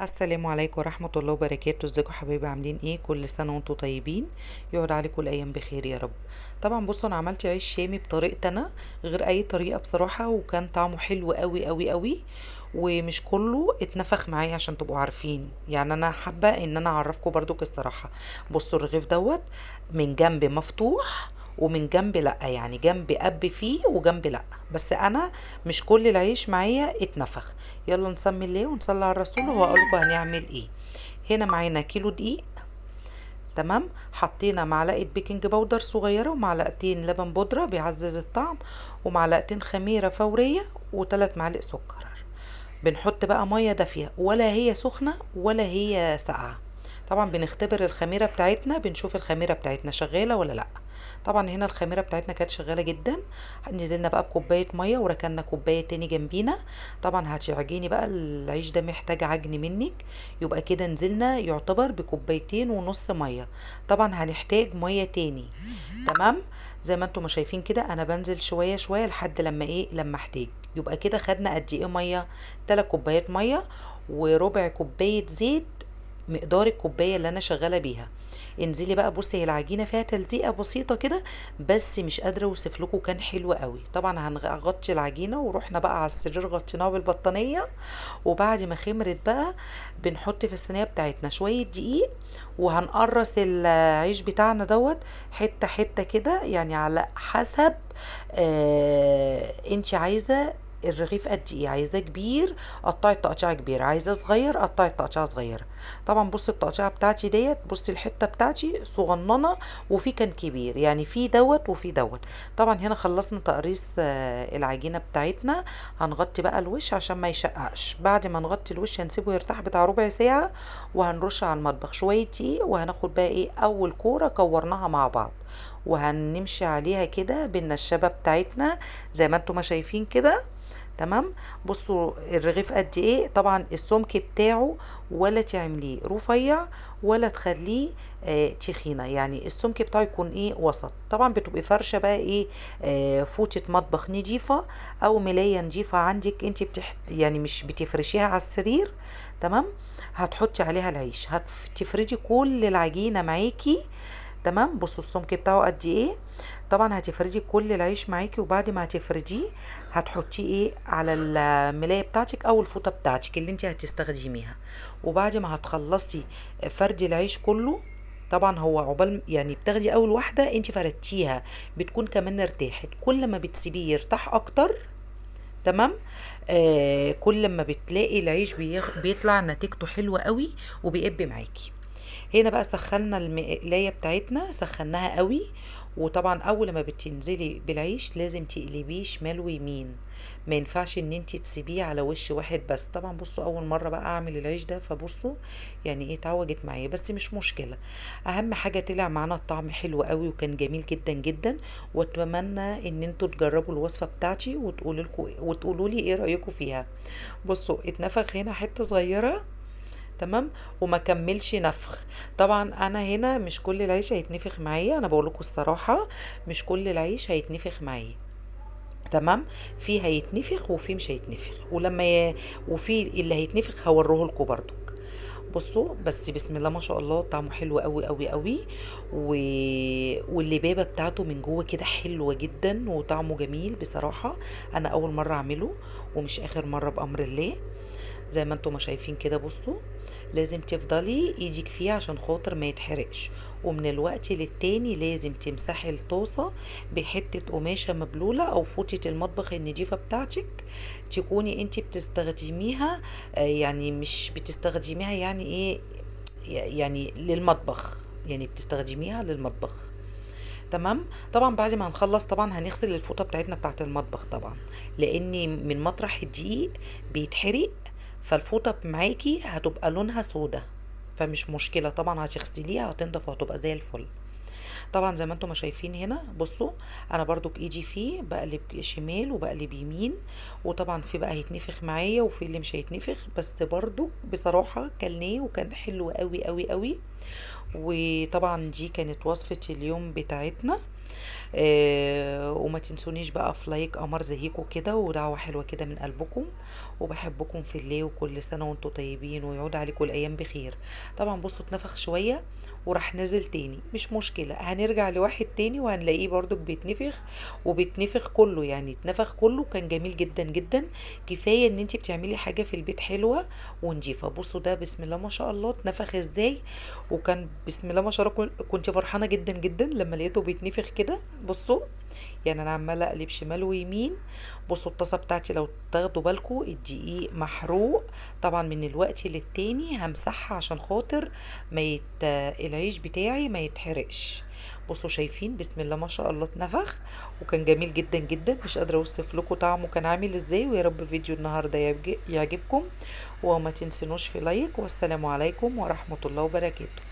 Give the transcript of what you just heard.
السلام عليكم ورحمة الله وبركاته. ازيكم حبايبي؟ عاملين ايه؟ كل سنة وانتم طيبين، يقعد عليكم الايام بخير يا رب. طبعا بصوا، انا عملت عيش شامي بطريقتي انا، غير اي طريقة بصراحة، وكان طعمه حلو قوي قوي قوي. ومش كله اتنفخ معايا عشان تبقوا عارفين، يعني انا حابة ان انا اعرفكم برضو الصراحة. بصوا الرغيف دوت من جنب مفتوح ومن جنب لا، يعني جنب قب فيه وجنب لا، بس انا مش كل العيش معايا اتنفخ. يلا نسمي الله ونصلي على الرسول وهقول لكم هنعمل ايه. هنا معانا كيلو دقيق، تمام. حطينا معلقه بيكنج باودر صغيره ومعلقتين لبن بودره بيعزز الطعم ومعلقتين خميره فوريه وثلاث معالق سكر. بنحط بقى ميه دافيه، ولا هي سخنه ولا هي ساقعه. طبعا بنختبر الخميره بتاعتنا، بنشوف الخميره بتاعتنا شغاله ولا لا. طبعا هنا الخميره بتاعتنا كانت شغاله جدا. نزلنا بقى بكوبايه ميه وركنا كوبايه تاني جنبينا. طبعا هتعجيني بقى العيش ده محتاج عجن منك، يبقى كده نزلنا يعتبر بكوبايتين ونص ميه. طبعا هنحتاج ميه تاني، تمام. زي ما انتم ما شايفين كده انا بنزل شويه شويه لحد لما لما احتاج. يبقى كده خدنا قد ايه ميه؟ 3 كوبايات ميه وربع كوبايه زيت، مقدار الكوبايه اللي انا شغاله بيها. انزلي بقى بصي، هي العجينه فيها تلزيقه بسيطه كده، بس مش قادره اوصف لكم، كان حلو قوي. طبعا هنغطي العجينه ورحنا بقى على السرير غطيناها بالبطانيه. وبعد ما خمرت بقى بنحط في الصينيه بتاعتنا شويه دقيق، وهنقرص العيش بتاعنا دوت حته حته كده، يعني على حسب انتي عايزه الرغيف قد ايه. عايزاه كبير قطعي تقطيعه كبيره، عايزاه صغير قطعي تقطيعه صغيره. طبعا بصي التقطيعه بتاعتي ديت، بصي الحته بتاعتي صغننه وفي كان كبير، يعني في دوت وفي دوت. طبعا هنا خلصنا تقريص العجينه بتاعتنا. هنغطي بقى الوش عشان ما يشققش. بعد ما نغطي الوش هنسيبه يرتاح بتاع ربع ساعه، وهنرش على المطبخ شويه دقيق، وهناخد بقى اول كوره كورناها مع بعض، وهنمشي عليها كده بالنشابه بتاعتنا زي ما انتم ما شايفين كده، تمام. بصوا الرغيف قد ايه. طبعا السمك بتاعه ولا تعمليه رفيع ولا تخليه تخينه، يعني السمك بتاعه يكون وسط. طبعا بتبقي فرشه بقى فوطه مطبخ نضيفه او ملايه نضيفه عندك انت، يعني مش بتفرشيها على السرير، تمام. هتحطي عليها العيش، هتفردي كل العجينه معاكي، تمام. بصوا السمك بتاعه قد ايه. طبعا هتفردي كل العيش معاكي، وبعد ما هتفرديه هتحطيه على الملايه بتاعتك او الفوطه بتاعتك اللي انت هتستخدميها. وبعد ما هتخلصي فردي العيش كله، طبعا هو عقبال يعني بتاخدي اول واحده انت فردتيها بتكون كمان ارتاحت، كل ما بتسيبيه يرتاح اكتر، تمام. كل ما بتلاقي العيش بيطلع نتيجته حلوه قوي وبيقب معاكي. هنا بقى سخنا المقلاية بتاعتنا، سخناها قوي. وطبعا اول ما بتنزلي بالعيش لازم تقلبيه شمال ويمين، ما ينفعش ان انتي تسيبيه على وش واحد بس. طبعا بصوا اول مرة بقى اعمل العيش ده، فبصوا يعني اتعوجت معايا، بس مش مشكلة. اهم حاجة طلع معانا الطعم حلو قوي وكان جميل جدا جدا. واتمنى ان انتوا تجربوا الوصفة بتاعتي وتقولوا لي ايه رأيكم فيها. بصوا اتنفخ هنا حتة صغيرة، تمام، وما كملش نفخ. طبعا انا هنا مش كل العيش هيتنفخ معايا، انا بقول لكم الصراحه مش كل العيش هيتنفخ معايا، تمام. في هيتنفخ وفي مش هيتنفخ، وفي اللي هيتنفخ هوريه لكم برضو. بصوا بس بسم الله ما شاء الله، طعمه حلو قوي قوي قوي و... واللبابه بتاعته من جوه كده حلوه جدا وطعمه جميل بصراحه. انا اول مره اعمله ومش اخر مره بامر الله. زي ما انتم ما شايفين كده، بصوا لازم تفضلي ايدك فيه عشان خاطر ما يتحرقش. ومن الوقت للتاني لازم تمسحي الطاسة بحتة قماشة مبلولة او فوطة المطبخ النضيفة بتاعتك، تكوني انت بتستخدميها. يعني مش بتستخدميها يعني يعني للمطبخ، يعني بتستخدميها للمطبخ، تمام. طبعا بعد ما هنخلص طبعا هنغسل الفوطه بتاعتنا بتاعت المطبخ طبعا، لان من مطرح الدقيق بيتحرق، فالفوطه معاكي هتبقى لونها سودا، فمش مشكله طبعا هتغسليها هتنضف وهتبقى زي الفل. طبعا زي ما انتم ما شايفين هنا، بصوا انا برضو بايدي فيه بقلب شمال وبقلب يمين. وطبعا في بقى هيتنفخ معايا وفي اللي مش هيتنفخ، بس برضو بصراحة كلناه وكان حلو قوي قوي قوي. وطبعا دي كانت وصفة اليوم بتاعتنا. وما تنسونيش بقى في لايك قمر زيكم كده ودعوة حلوة كده من قلبكم، وبحبكم في الله، وكل سنة وانتم طيبين ويعود عليكم الأيام بخير. طبعا بصوا اتنفخ شوية وراح نزل تاني، مش مشكلة، هنرجع لواحد تاني وهنلاقيه برضو بيتنفخ، وبيتنفخ كله، يعني اتنفخ كله، كان جميل جدا جدا. كفاية ان انتي بتعملي حاجة في البيت حلوة ونضيفة. بصوا ده بسم الله ما شاء الله اتنفخ ازاي، وكان بسم الله ما شاء الله كنت فرحانة جدا جدا لما لقيته بيتنفخ كده. بصوا يعني انا عماله اقلب شمال ويمين. بصوا الطاسه بتاعتي لو تاخدوا بالكم الدقيق محروق، طبعا من الوقت للتاني همسحها عشان خاطر ما يت... العيش بتاعي ما يتحرقش. بصوا شايفين بسم الله ما شاء الله اتنفخ، وكان جميل جدا جدا، مش قادره اوصف لكم طعمه كان عامل ازاي. ويا رب فيديو النهارده يعجبكم، وما تنسونوش في لايك، والسلام عليكم ورحمه الله وبركاته.